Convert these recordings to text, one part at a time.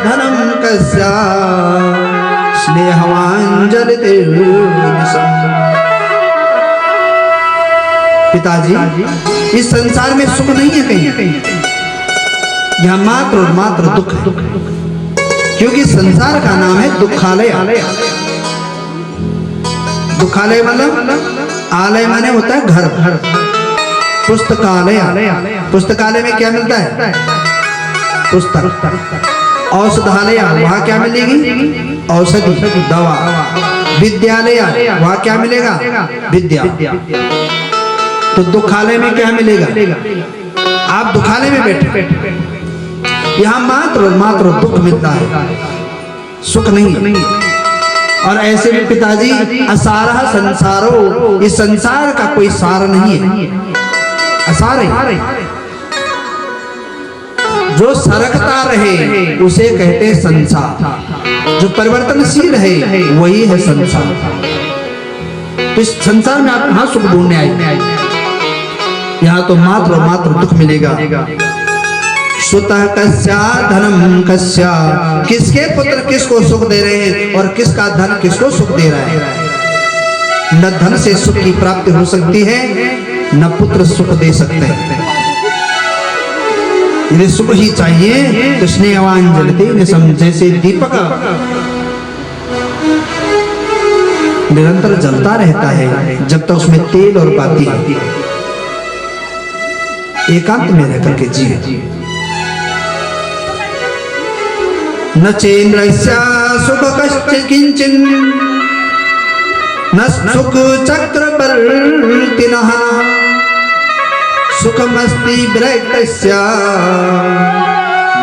धनम कस्या स्नेहवांजलिते। पिताजी, इस संसार में सुख नहीं है कहीं, यहाँ मात्र और मात्र दुख है, क्योंकि संसार का नाम है दुखालय। दुखालय मतलब आलय माने होता है घर। पुस्तकालय, पुस्तकालय में क्या मिलता है? पुस्तक। औषधालय, वहां क्या मिलेगी? औषधि, दवा। विद्यालय, वहां क्या मिलेगा? विद्या। तो दुखालय में क्या मिलेगा? आप दुखालय में बैठे, यहाँ मात्र और मात्र दुख मिलता है, सुख नहीं। और ऐसे में पिताजी असारा संसारो, इस संसार का कोई सार नहीं है, असार है। जो सरकता रहे उसे कहते संसार, जो परिवर्तनशील है वही है संसार। तो इस संसार में आप कहां सुख ढूंढने आए? यहाँ तो मात्र और मात्र दुख मिलेगा। सुतः कस्या धनम कस्या, किसके पुत्र किसको सुख दे रहे हैं और किसका धन किसको सुख दे रहा है? न धन से सुख की प्राप्ति हो सकती है, न पुत्र सुख दे सकते हैं। यदि सुख ही चाहिए तो स्नेहवांजलिते, जैसे दीपक निरंतर जलता रहता है जब तक उसमें तेल और बाती है। एकांत में रह करके जिए। न चेन्द्रस्य सुख कश्चित् किंचिन, न सुख चक्रवर्तिनः, सुखमस्ति विरक्तस्य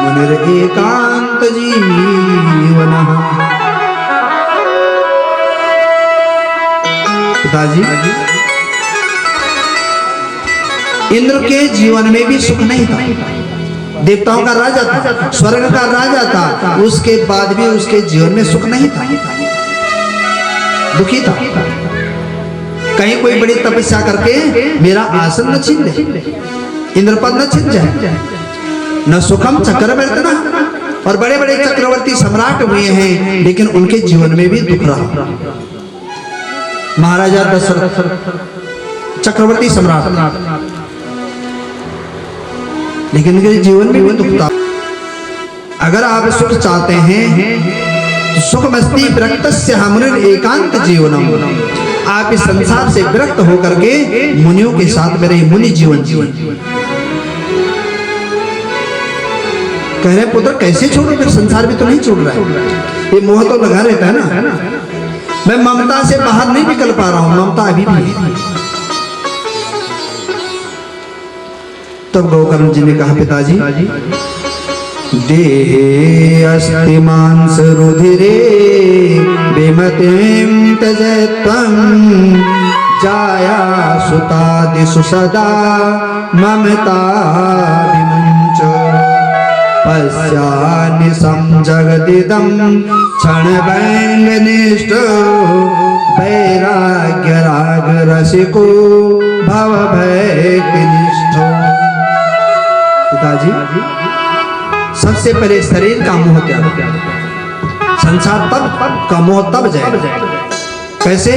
मुनिरेकांत जीवनः। पिताजी, इंद्र के जीवन में भी सुख नहीं था। देवताओं का राजा था, स्वर्ग का राजा था, उसके बाद भी उसके जीवन में सुख नहीं था, दुखी था। कहीं कोई बड़ी तपस्या करके मेरा आसन न छीन ले, इंद्रपद न छिन जाए। न सुखम चक्रवर्ती, और बड़े बड़े चक्रवर्ती सम्राट हुए हैं लेकिन उनके जीवन में भी दुख रहा। महाराजा दशरथ चक्रवर्ती सम्राट, लेकिन उनके जीवन में भी दुख था। अगर आप सुख चाहते हैं तो सुखमस्ति विरक्तस्य मुनिर एकांत जीवनम, आप इस संसार से विरक्त होकर के मुनियों के साथ मेरे मुनि जीवन जिए। कह रहे पुत्र कैसे छोड़ो, फिर संसार भी तो नहीं छोड़ रहा है, ये मोह तो लगा रहता है ना। मैं ममता से बाहर नहीं निकल पा रहा हूं, ममता अभी भी है। तब गोकर्ण जी ने कहा पिताजी, देहे अस्ति मांस रुधिरे विमतिं त्यजत्वं, जाया सुतादिषु सदा ममता विमुञ्च, पश्यानिशं जगदिदं क्षणभङ्गनिष्ठो, वैराग्यराग रसिको भवभक्तिनिष्ठो। पिताजी, सबसे पहले शरीर का मोह त्याग, संसार तब का मोह तब जाएगा। कैसे?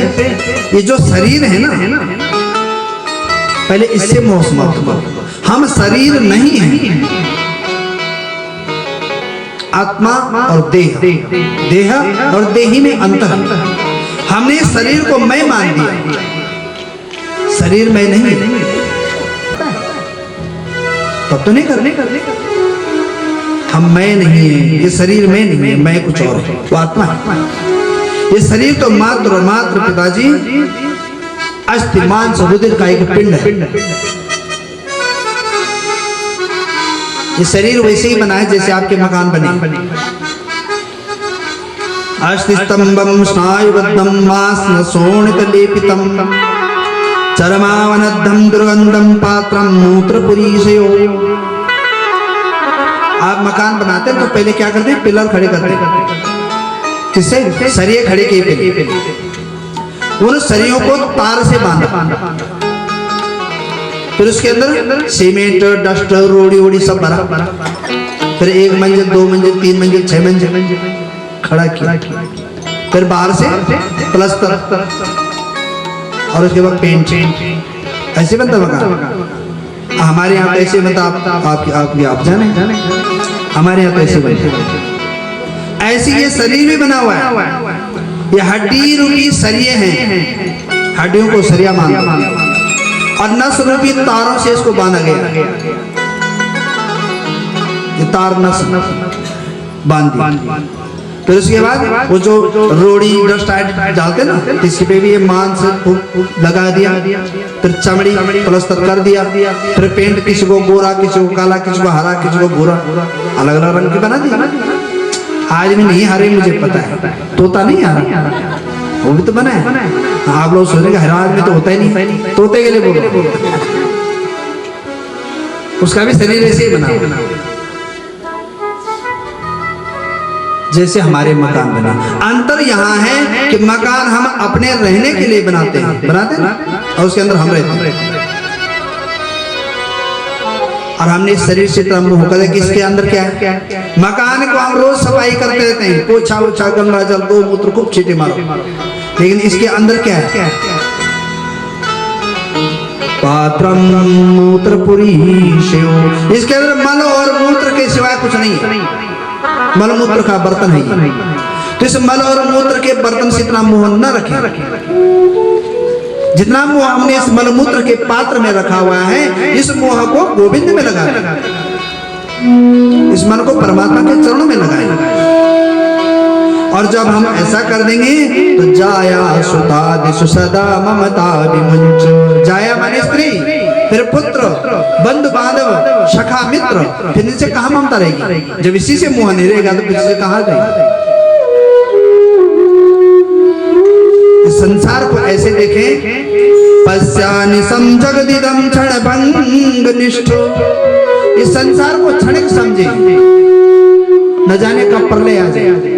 ये जो शरीर है ना, पहले इससे मोह समाप्त करो। हम शरीर नहीं हैं, आत्मा और देह, देह और देही में अंतर। हमने शरीर को मैं मान दिया, शरीर मैं नहीं है, तब तो नहीं करने। हम मैं नहीं है, ये शरीर मैं नहीं है, मैं कुछ और है, वो आत्मा है। ये शरीर तो मात्र और मात्र पिताजी अस्थि मांस रुधिर का एक पिंड है। ये शरीर वैसे ही बना है जैसे आपके मकान बने। अस्थि स्तंभम स्नायुबद्धम मांस शोणित लेपितम, चरमावनद्धम दुर्गंधम पात्रम मूत्रपुरीशयो। आप मकान बनाते हैं तो पहले क्या करते हैं? पिलर खड़े करते हैं। किससे? सरिये खड़े किए पहले, उन सरियों को तार से बांधा, फिर उसके अंदर सीमेंट, डस्ट, रोड़ी वोड़ी सब भरा, फिर 1 मंजिल 2 मंजिल 3 मंजिल 6 मंजिल खड़ा किया, फिर बाहर से प्लास्टर और उसके बाद पेंट। ऐसे बनता मकान। हमारे यहाँ ऐसे बनता, आप जाने हमारे यहाँ ऐसे बनते। ऐसे ये शरीर भी बना हुआ है, ये हड्डी रूपी सरिये हैं, हड्डियों को सरिया माना और नस रूपी तारों से इसको बांधा गया। ये तार नस बांधी। फिर उसके बाद वो जो रोड़ी डस्ट डालते ना, इसी पे भी ये मांस लगा दिया, फिर चमड़ी प्लास्टर कर दिया, फिर पेंट किसी को गोरा, किसी को काला, किसी को हरा, किसी को भूरा, अलग अलग रंग की बना दी। आज भी नहीं हरे, मुझे पता है, तोता नहीं हरा, वो भी तो बना है। आप लोग सोचेंगे हरा आदमी तो होता ही नहीं, तोते के लिए बोलो, उसका भी शरीर ऐसे ही बना जैसे हमारे मकान बना। अंतर यहाँ है कि मकान हम अपने रहने के लिए बनाते हैं और उसके अंदर हम रहते हैं। और हमने इस शरीर से तो हमको होकर कि इसके अंदर क्या है। मकान को हम रोज सफाई करते रहते हैं, पोछा उछा गंगा जल गोमूत्र खूब छींटे मारो, लेकिन इसके अंदर क्या है। पात्रम मूत्र पुरीशो, इसके अंदर मल और मूत्र के सिवाय कुछ नहीं है। मल मूत्र का बर्तन है ये, तो इस मल और मूत्र के बर्तन से इतना मोह न रखें। जितना मोह हमने इस मल मूत्र के पात्र में रखा हुआ है, इस मोह को गोविंद में लगाए, इस मन को परमात्मा के चरणों में लगाए। और जब हम ऐसा कर देंगे तो जाया सुता दिशु सदा ममता विमुंच। जाया माने स्त्री, फिर पुत्र, बंधु बांधव, सखा मित्र, फिर इनसे कहाँ ममता रहेगी। जब इसी से मोह नहीं रहेगा तो किसी से कहाँ रहेगी। इस संसार को ऐसे देखें, पश्यानि समजगदिदं क्षणभंग निष्ठो, इस संसार को क्षणिक समझे, न जाने कब प्रलय आ जाए।